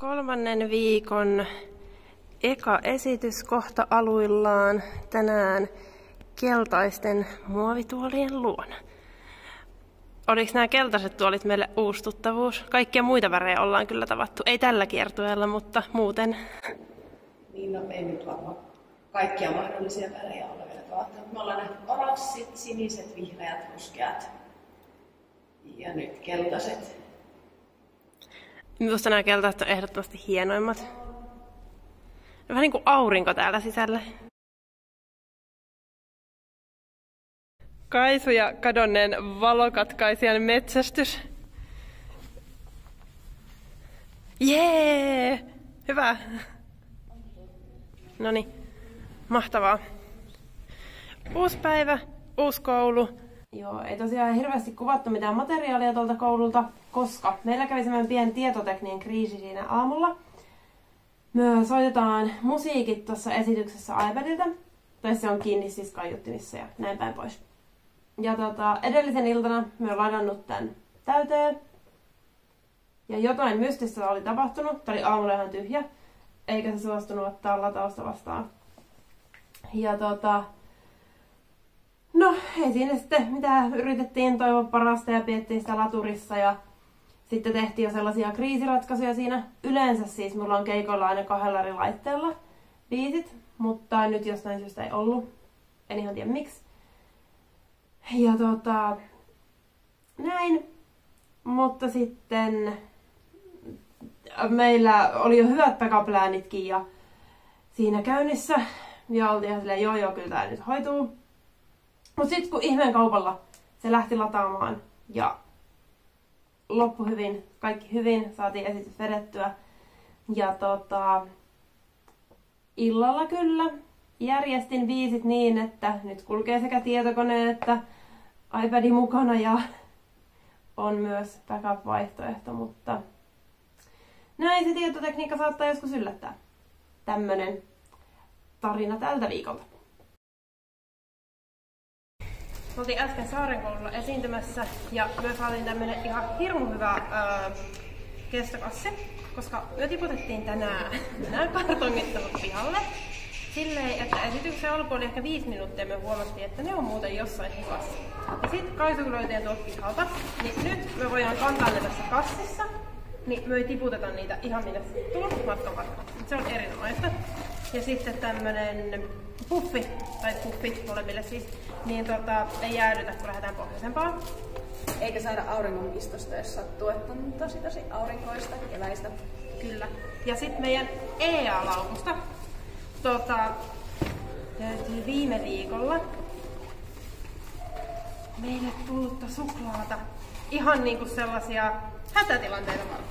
Kolmannen viikon eka esitys kohta aluillaan tänään keltaisten muovituolien luona. Oliko nämä keltaiset tuolit meille uusi tuttavuus? Kaikkia muita värejä ollaan kyllä tavattu. Ei tällä kiertueella, mutta muuten. Niin, no ei nyt varmaan kaikkia mahdollisia värejä ole vielä tavattu. Me ollaan nähty oranssit, siniset, vihreät, ruskeat ja nyt keltaiset. Minusta nämä keltaiset on ehdottomasti hienoimmat. Vähän niin kuin aurinko täällä sisällä. Kaisu ja kadonneen valokatkaisijan metsästys. Jee! Hyvä! Noniin, mahtavaa. Uusi päivä, uusi koulu. Joo, ei tosiaan hirveästi kuvattu mitään materiaalia tuolta koululta, koska meillä kävi semmoinen pieni tietotekninen kriisi siinä aamulla. Me soitetaan musiikit tuossa esityksessä iPadilta, tai se on kiinni siis kaiuttimissa ja näin päin pois. Ja edellisen iltana me on ladannut tän täyteen. Ja jotain mystistä oli tapahtunut, tää oli aamulla ihan tyhjä, eikä se suostunut ottaa latausta vastaan. Ja no, ei siinä sitten mitään, yritettiin toivoa parasta ja piettiin sitä laturissa ja sitten tehtiin jo sellaisia kriisiratkaisuja siinä. Yleensä siis mulla on keikoilla aina 2 eri laitteella biisit, mutta nyt jostain syystä ei ollut. En ihan tiedä miksi. Ja näin. Mutta sitten meillä oli jo hyvät backup-läänitkin ja siinä käynnissä. Ja oltiin ihan silleen, joo, kyllä tää nyt hoituu. Mut sit kun ihmeen kaupalla se lähti lataamaan ja loppui hyvin, kaikki hyvin, saatiin esitys vedettyä. Ja illalla kyllä järjestin biisit niin, että nyt kulkee sekä tietokone että iPadin mukana ja on myös backup-vaihtoehto, mutta näin se tietotekniikka saattaa joskus yllättää. Tämmönen tarina tältä viikolta. Me oltiin äsken Saarenkoululla esiintymässä ja me saatiin tämmönen ihan hirmu hyvä kestokassi, koska me tiputettiin tänään kartongittelut pihalle silleen, että esityksen alku oli ehkä 5 minuuttia ja me huomattiin, että ne on muuten jossain hukassa. Ja sit Kaisu löytiin tuolta pihalta, niin nyt me voidaan kantaa ne tässä kassissa, niin me ei tiputeta niitä ihan minne tullut matkan varrella. Se on erinomaista. Ja sitten tämmönen puffi, tai puffi molemmille siis, niin ei jäädytä, kun lähdetään pohjoisempaan. Eikä saada auringonpistosta, jos sattuu, että on tosi aurinkoista keväistä. Kyllä. Ja sitten meidän EA-laukusta löytyy viime viikolla meille tullutta suklaata. Ihan niinku sellaisia hätätilanteita vaan.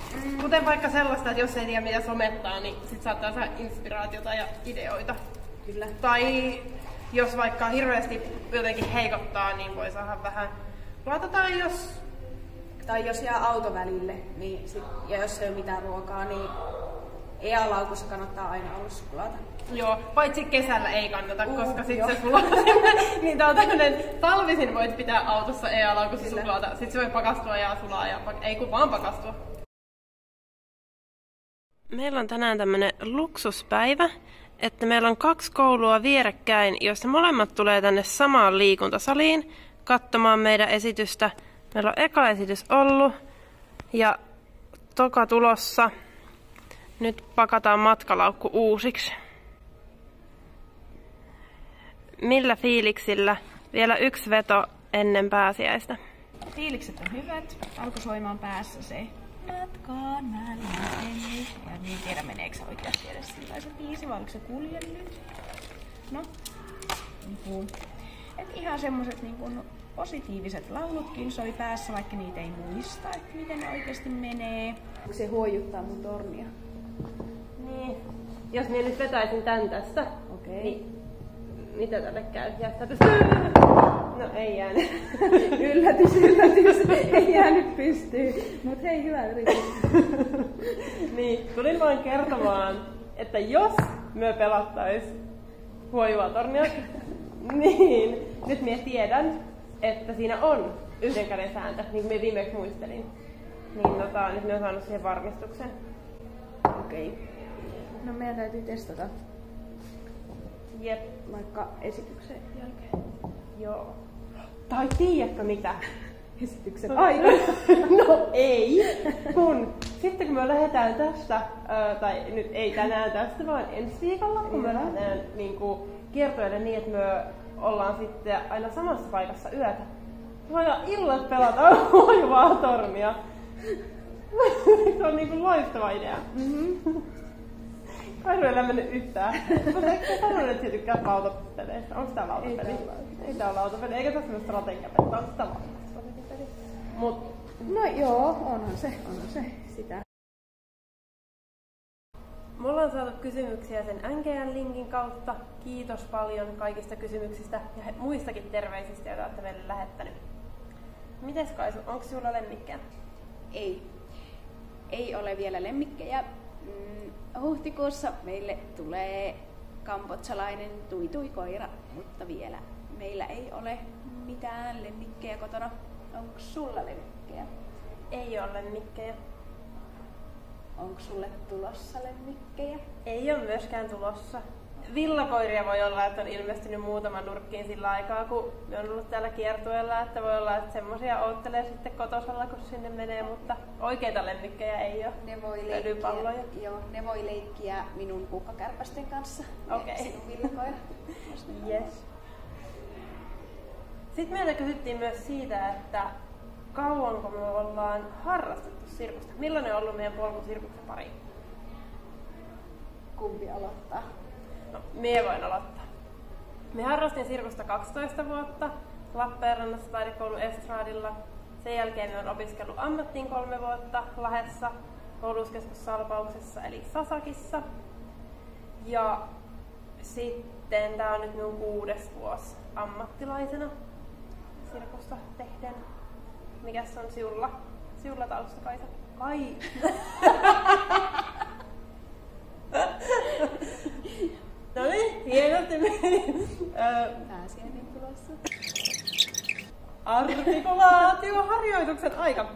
Kuten vaikka sellaista, että jos ei tiedä mitä somettaa, niin sit saattaa saada inspiraatiota ja ideoita. Kyllä. Tai jos vaikka hirveästi jotenkin heikottaa, niin voi saada vähän suklaata. Tai jos jää auto välille, niin ja jos ei ole mitään ruokaa, niin EA-laukussa kannattaa aina olla suklaata. Joo, paitsi kesällä ei kannata, koska sit se sulaa. Niin tää on tämmönen, talvisin voit pitää autossa EA-laukussa suklaata, sit se voi pakastua ja sulaa ja ei kun vaan pakastua. Meillä on tänään tämmönen luksuspäivä, että meillä on 2 koulua vierekkäin, joista molemmat tulee tänne samaan liikuntasaliin katsomaan meidän esitystä. Meillä on eka esitys ollut ja toka tulossa. Nyt pakataan matkalaukku uusiksi. Millä fiiliksillä? Vielä 1 veto ennen pääsiäistä. Fiilikset on hyvät. Alkoi soimaan päässä se matkaan mä lähden. Ja niin tiedä meneekö se oikeasti edes sellaisen biisi, vai oliko se kulje nyt? No, niin et ihan semmoset niin positiiviset laulutkin soi päässä, vaikka niitä ei muista, että miten ne oikeasti menee. Se huojuttaa mun tornia. Niin. Jos minä nyt vetäisin tän tästä, niin mitä tälle käy? No ei jäänyt. Yllätys, ei jäänyt pystyyn. Mut hei, hyvä yritys. Niin, tulin vain kertomaan, että jos me pelattais huojuvaa tornia, niin nyt minä tiedän, että siinä on 1 käden sääntö, niin kuin minä viimeksi muistelin. Niin nyt minä olen saanut siihen varmistuksen. Okei. No meidän täytyy testata. Jep. Vaikka esityksen jälkeen. Joo. Tai tiedätkö mitä? Esityksen aikana. No ei. Sitten kun me lähdetään tästä, tai nyt ei tänään tästä, vaan ensi viikolla, kun me lähdetään niinku kiertoille niin, että me ollaan sitten aina samassa paikassa yötä. Me voidaan illat pelata Oivaa tornia. Se on niinku loistava idea. Kairu ei lämmennyt yhtään. Mutta eikö sä sanonut, että sä tykkäät lautapeleistä? Onko sitä lautapeli? Ei tää ole lautapeli. Eikä tässä ole strategiapeli, vaan sitä strategiapeli. No joo, onhan se sitä. Me ollaan saatu kysymyksiä sen NGN-linkin kautta. Kiitos paljon kaikista kysymyksistä ja muistakin terveisistä, joita olette meille lähettänyt. Mites Kaisu, onko sinulla lemmikkejä? Ei ole vielä lemmikkejä. Huhtikuussa meille tulee kambodsalainen tuituikoira, mutta vielä meillä ei ole mitään lemmikkejä kotona. Onko sulla lemmikkejä? Ei ole lemmikkejä. Onko sulle tulossa lemmikkejä? Ei ole myöskään tulossa. Villakoiria voi olla, että on ilmestynyt muutaman nurkkiin sillä aikaa, kun me on ollut täällä kiertueella, että voi olla, että semmosia oottelee sitten kotosalla, kun sinne menee, mutta oikeita lemmikkejä ei ole. Ne voi leikkiä minun kukkakärpästen kanssa. Okei. Sinun villakoira. Yes. Sitten meiltä kysyttiin myös siitä, että kauanko me ollaan harrastettu sirkusta. Milloin on ollut meidän polku sirkuksen pariin? Kumpi aloittaa? No, mie voin aloittaa. Me harrastin sirkusta 12 vuotta Lappeenrannassa taidekoulun Estradilla. Sen jälkeen me on opiskellut ammattiin 3 vuotta Lahdessa koulutuskeskus Salpauksessa eli Sasakissa. Ja sitten tää on nyt minun 6. vuosi ammattilaisena sirkusta tehden. Mikäs on siulla tausta, Kaisa? Ai! No niin, hienosti meni. Pääsiäinen tulossa. Artikulaatioharjoituksen aika.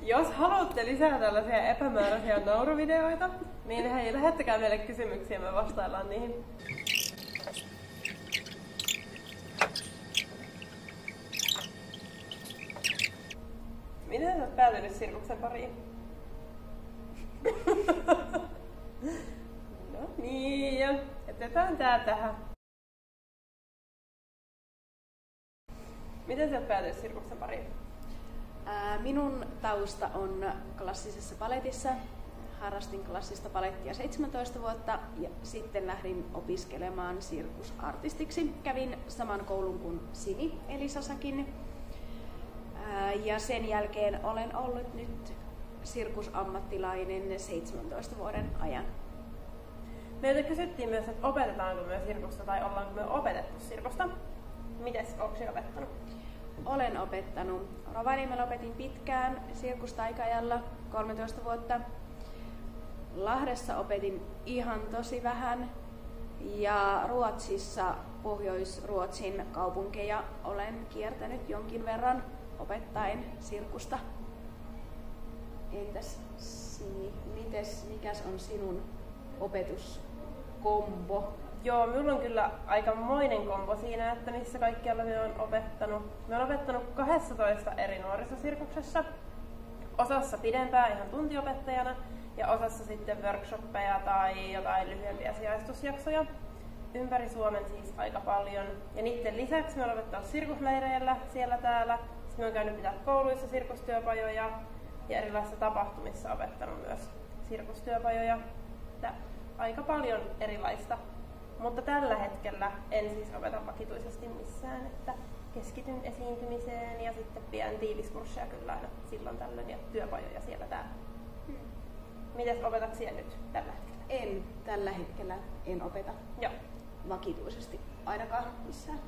Jos haluatte lisää tällaisia epämääräisiä nauruvideoita, niin hei, lähettäkää meille kysymyksiä ja me vastaillaan niihin. Miten sä oot päätynyt sirkuksen pariin? No niin, ja jätetään tää tähän. Miten sä oot päätynyt sirkuksen pariin? Minun tausta on klassisessa baletissa. Harrastin klassista balettia 17 vuotta ja sitten lähdin opiskelemaan sirkusartistiksi. Kävin saman koulun kuin Sini eli Sasakin. Ja sen jälkeen olen ollut nyt sirkusammattilainen 17 vuoden ajan. Meiltä kysyttiin myös, että opetetaanko me sirkusta tai ollaanko me opetettu sirkusta. Mites, ootko sinä opettanut? Olen opettanut. Rovaniemellä opetin pitkään sirkustaikajalla 13 vuotta. Lahdessa opetin ihan tosi vähän. Ja Ruotsissa, Pohjois-Ruotsin kaupunkeja olen kiertänyt jonkin verran opettaen sirkusta. Entäs Sini, mikäs on sinun opetuskombo? Joo, minulla on kyllä aikamoinen kombo siinä, että missä kaikkialla me on opettanut. Me on opettanut 12 eri nuorisosirkuksessa. Osassa pidempään ihan tuntiopettajana ja osassa sitten workshoppeja tai jotain lyhyempiä sijaistusjaksoja. Ympäri Suomen siis aika paljon. Ja niiden lisäksi me on opettanut sirkusleireillä siellä täällä. Sitten me on käynyt pitää kouluissa sirkustyöpajoja ja erilaisissa tapahtumissa opettanut myös sirkustyöpajoja. Aika paljon erilaista. Mutta tällä hetkellä en siis opeta vakituisesti missään, että keskityn esiintymiseen ja sitten pidän tiiviskursseja kyllä aina silloin tällöin ja työpajoja siellä täällä. Mites opetat siellä nyt tällä hetkellä? Tällä hetkellä en opeta. Joo. Vakituisesti ainakaan missään.